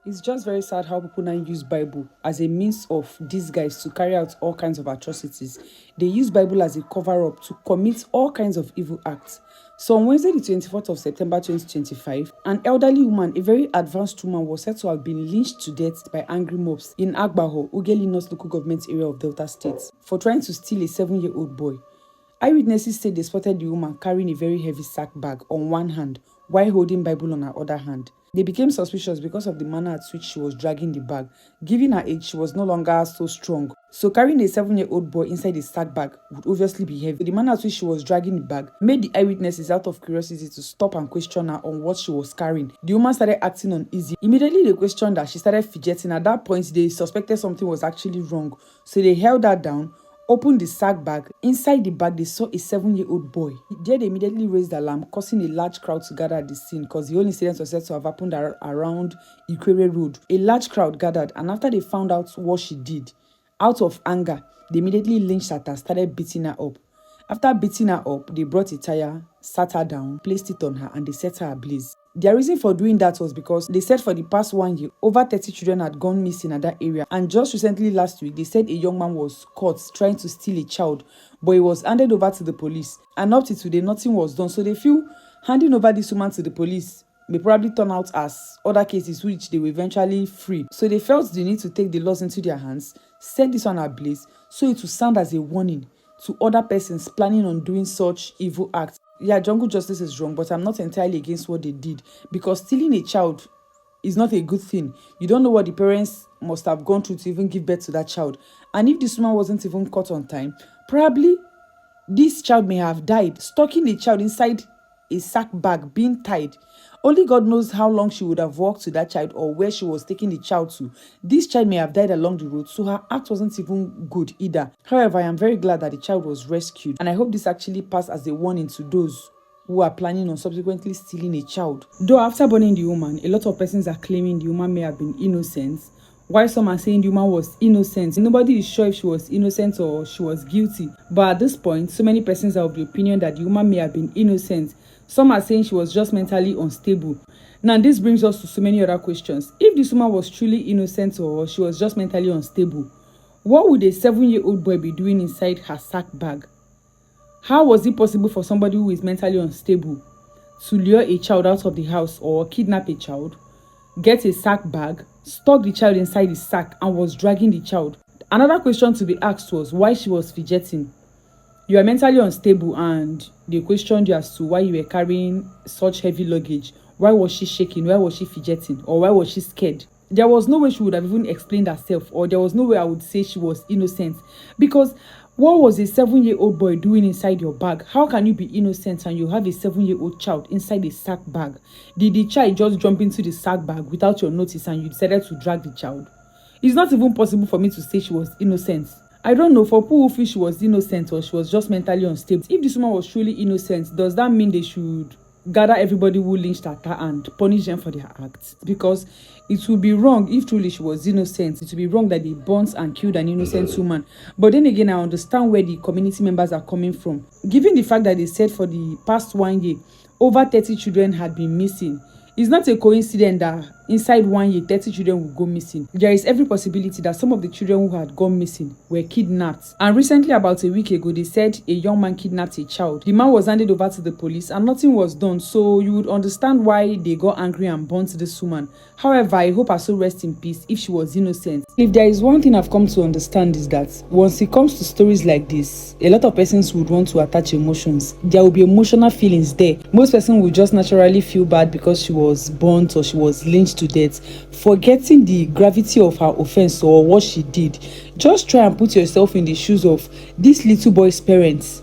It's just very sad how people now use Bible as a means of disguise to carry out all kinds of atrocities. They use Bible as a cover-up to commit all kinds of evil acts. So on Wednesday, the 24th of September 2025, an elderly woman, a very advanced woman, was said to have been lynched to death by angry mobs in Agbarho, Ugeli North local government area of Delta State, for trying to steal a 7-year-old boy. Eyewitnesses said they spotted the woman carrying a very heavy sack bag on one hand while holding Bible on her other hand. They became suspicious because of the manner at which she was dragging the bag. Given her age, she was no longer so strong. So carrying a 7-year-old boy inside a sack bag would obviously be heavy. The manner at which she was dragging the bag made the eyewitnesses, out of curiosity, to stop and question her on what she was carrying. The woman started acting uneasy. Immediately they questioned her, she started fidgeting. At that point, they suspected something was actually wrong. So they held her down, opened the sack bag. Inside the bag, they saw a 7-year-old boy. There, they immediately raised the alarm, causing a large crowd to gather at the scene because the whole incident was said to have happened around Ikwere Road. A large crowd gathered, and after they found out what she did, out of anger, they immediately lynched at her, started beating her up. After beating her up, they brought a tire, sat her down, placed it on her, and they set her ablaze. Their reason for doing that was because they said for the past 1 year, over 30 children had gone missing at that area. And just recently last week, they said a young man was caught trying to steal a child, but he was handed over to the police. And up to today, nothing was done. So they feel handing over this woman to the police may probably turn out as other cases which they will eventually free. So they felt the need to take the laws into their hands, set this one ablaze, so it will sound as a warning to other persons planning on doing such evil acts. Yeah, jungle justice is wrong, but I'm not entirely against what they did, because stealing a child is not a good thing. You don't know what the parents must have gone through to even give birth to that child. And if this woman wasn't even caught on time, probably this child may have died. Stalking a child inside a sack bag, being tied. Only God knows how long she would have walked to that child or where she was taking the child to. This child may have died along the road, so her act wasn't even good either. However, I am very glad that the child was rescued, and I hope this actually passed as a warning to those who are planning on subsequently stealing a child. Though after burning the woman, a lot of persons are claiming the woman may have been innocent, while some are saying the woman was innocent. Nobody is sure if she was innocent or she was guilty. But at this point, so many persons are of the opinion that the woman may have been innocent. Some are saying she was just mentally unstable. Now, this brings us to so many other questions. If this woman was truly innocent or she was just mentally unstable, what would a 7-year-old boy be doing inside her sack bag? How was it possible for somebody who is mentally unstable to lure a child out of the house or kidnap a child, get a sack bag, stuck the child inside the sack, and was dragging the child? Another question to be asked was why she was fidgeting. You are mentally unstable and they questioned you as to why you were carrying such heavy luggage. Why was she shaking? Why was she fidgeting? Or why was she scared? There was no way she would have even explained herself, or there was no way I would say she was innocent. Because what was a 7-year-old boy doing inside your bag? How can you be innocent and you have a 7-year-old child inside a sack bag? Did the child just jump into the sack bag without your notice and you decided to drag the child? It's not even possible for me to say she was innocent. I don't know, for people who feel she was innocent or she was just mentally unstable. If this woman was truly innocent, does that mean they should gather everybody who lynched at her and punish them for their acts? Because it would be wrong if truly she was innocent. It would be wrong that they burnt and killed an innocent woman. But then again, I understand where the community members are coming from. Given the fact that they said for the past 1 year, over 30 children had been missing, it's not a coincidence that inside 1 year, 30 children will go missing. There is every possibility that some of the children who had gone missing were kidnapped. And recently, about a week ago, they said a young man kidnapped a child. The man was handed over to the police and nothing was done. So you would understand why they got angry and burnt this woman. However, I hope her soul rests in peace if she was innocent. If there is one thing I've come to understand is that once it comes to stories like this, a lot of persons would want to attach emotions. There will be emotional feelings there. Most persons will just naturally feel bad because she was burnt or she was lynched to death, forgetting the gravity of her offense or what she did. Just try and put yourself in the shoes of this little boy's parents.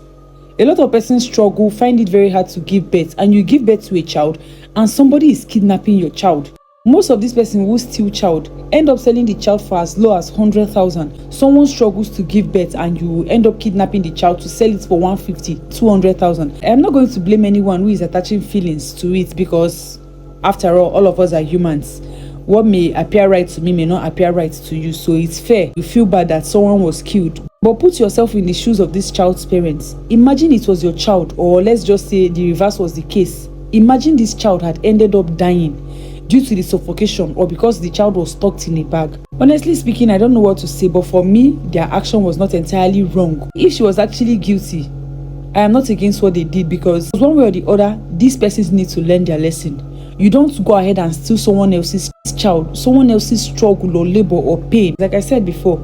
A lot of persons struggle, find it very hard to give birth, and you give birth to a child and somebody is kidnapping your child. Most of these persons who steal child end up selling the child for as low as 100,000. Someone struggles to give birth and you end up kidnapping the child to sell it for 150, 200,000. I'm not going to blame anyone who is attaching feelings to it, because after all of us are humans. What may appear right to me may not appear right to you, so it's fair you feel bad that someone was killed. But put yourself in the shoes of this child's parents. Imagine it was your child, or let's just say the reverse was the case. Imagine this child had ended up dying. due to the suffocation or because the child was stuck in a bag. Honestly speaking, I don't know what to say, but for me, their action was not entirely wrong. If she was actually guilty, I am not against what they did, because one way or the other, these persons need to learn their lesson. You don't go ahead and steal someone else's child, someone else's struggle or labor or pain. Like I said before,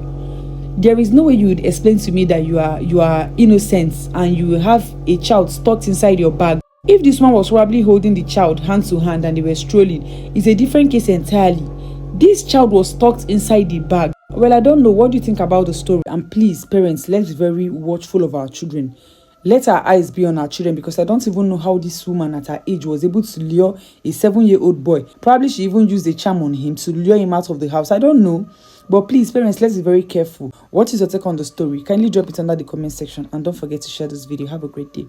there is no way you would explain to me that you are innocent and you have a child stuck inside your bag. If this one was probably holding the child hand to hand and they were strolling, it's a different case entirely. This child was stuck inside the bag. Well, I don't know. What do you think about the story? And please, parents, let's be very watchful of our children. Let our eyes be on our children, because I don't even know how this woman at her age was able to lure a 7-year-old boy. Probably she even used a charm on him to lure him out of the house. I don't know. But please, parents, let's be very careful. What is your take on the story? Kindly drop it under the comment section, and don't forget to share this video. Have a great day.